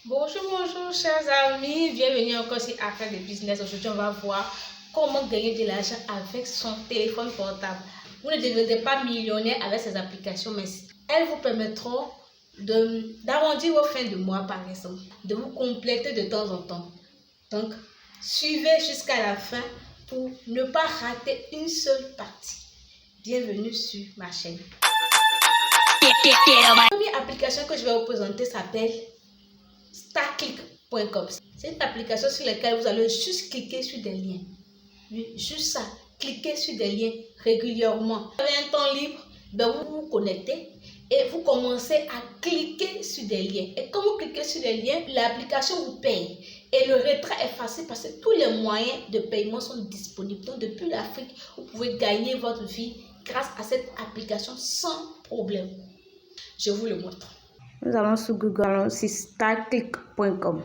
Bonjour chers amis, bienvenue encore sur Affaires de Business. Aujourd'hui on va voir comment gagner de l'argent avec son téléphone portable. Vous ne devenez pas millionnaire avec ces applications, mais elles vous permettront d'arrondir vos fins de mois par exemple, de vous compléter de temps en temps. Donc suivez jusqu'à la fin pour ne pas rater une seule partie. Bienvenue sur ma chaîne. La première application que je vais vous présenter s'appelle Starclick.com. C'est une application sur laquelle vous allez juste cliquer sur des liens. Oui, juste ça, cliquez sur des liens régulièrement. Vous avez un temps libre, vous vous connectez et vous commencez à cliquer sur des liens. Et quand vous cliquez sur des liens, l'application vous paye. Et le retrait est facile parce que tous les moyens de paiement sont disponibles. Donc depuis l'Afrique, vous pouvez gagner votre vie grâce à cette application sans problème. Je vous le montre. Nous allons sur Google, sur starclick.com.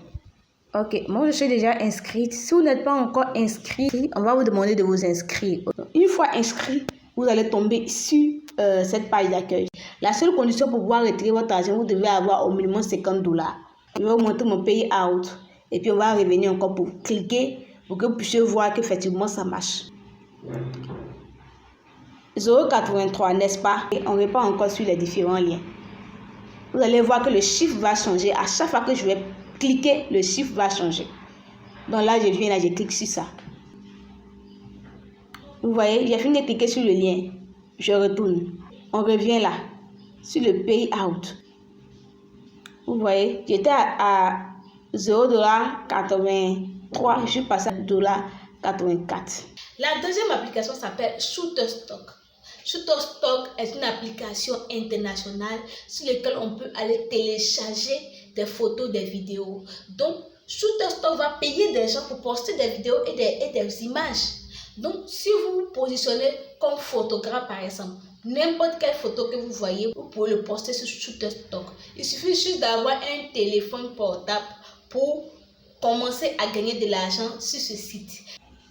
Ok, moi je suis déjà inscrite. Si vous n'êtes pas encore inscrit, on va vous demander de vous inscrire. Une fois inscrit, vous allez tomber sur cette page d'accueil. La seule condition pour pouvoir retirer votre argent, vous devez avoir au minimum $50. Je vais vous montrer mon payout out. Et puis on va revenir encore pour cliquer pour que vous puissiez voir qu'effectivement ça marche. 0,83, n'est-ce pas? Et on répond encore sur les différents liens. Vous allez voir que le chiffre va changer. À chaque fois que je vais cliquer, le chiffre va changer. Donc là, je viens là, je clique sur ça. Vous voyez, j'ai fini de cliquer sur le lien. Je retourne. On revient là, sur le payout. Vous voyez, j'étais à $0,83. Je suis passé à $0,84. La deuxième application s'appelle Shutterstock. Shutterstock est une application internationale sur laquelle on peut aller télécharger des photos, des vidéos. Donc, Shutterstock va payer des gens pour poster des vidéos et des images. Donc, si vous vous positionnez comme photographe, par exemple, n'importe quelle photo que vous voyez, vous pouvez le poster sur Shutterstock. Il suffit juste d'avoir un téléphone portable pour commencer à gagner de l'argent sur ce site.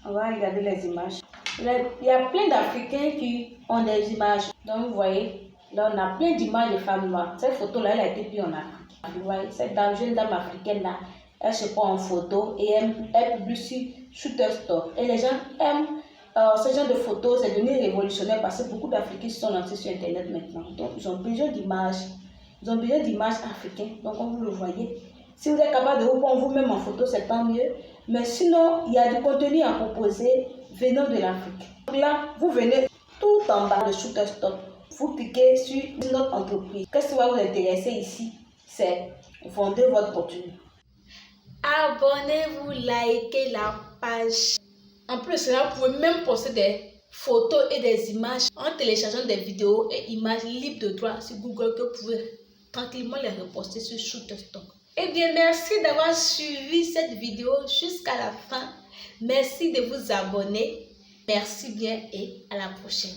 On va regarder les images. Il y a plein d'Africains qui ont des images. Donc, vous voyez, là, on a plein d'images de femmes noires. Cette photo-là, elle a été prise en Afrique. Vous voyez, cette jeune dame africaine-là, elle se prend en photo et elle publie sur Shutterstock. Et les gens aiment ce genre de photos. C'est devenu révolutionnaire parce que beaucoup d'Africains sont lancés sur Internet maintenant. Donc, ils ont besoin d'images. Ils ont besoin d'images africaines. Donc, comme vous le voyez, si vous êtes capable de vous prendre vous-même en photo, c'est tant mieux. Mais sinon, il y a du contenu à proposer venant de l'Afrique. Donc là, vous venez tout en bas de Shutterstock. Vous cliquez sur notre entreprise. Qu'est-ce qui va vous intéresser ici? C'est vendre votre contenu. Abonnez-vous, likez la page. En plus, là, vous pouvez même poster des photos et des images en téléchargeant des vidéos et images libres de droit sur Google que vous pouvez tranquillement les reposter sur Shutterstock. Eh bien, merci d'avoir suivi cette vidéo jusqu'à la fin. Merci de vous abonner. Merci bien et à la prochaine.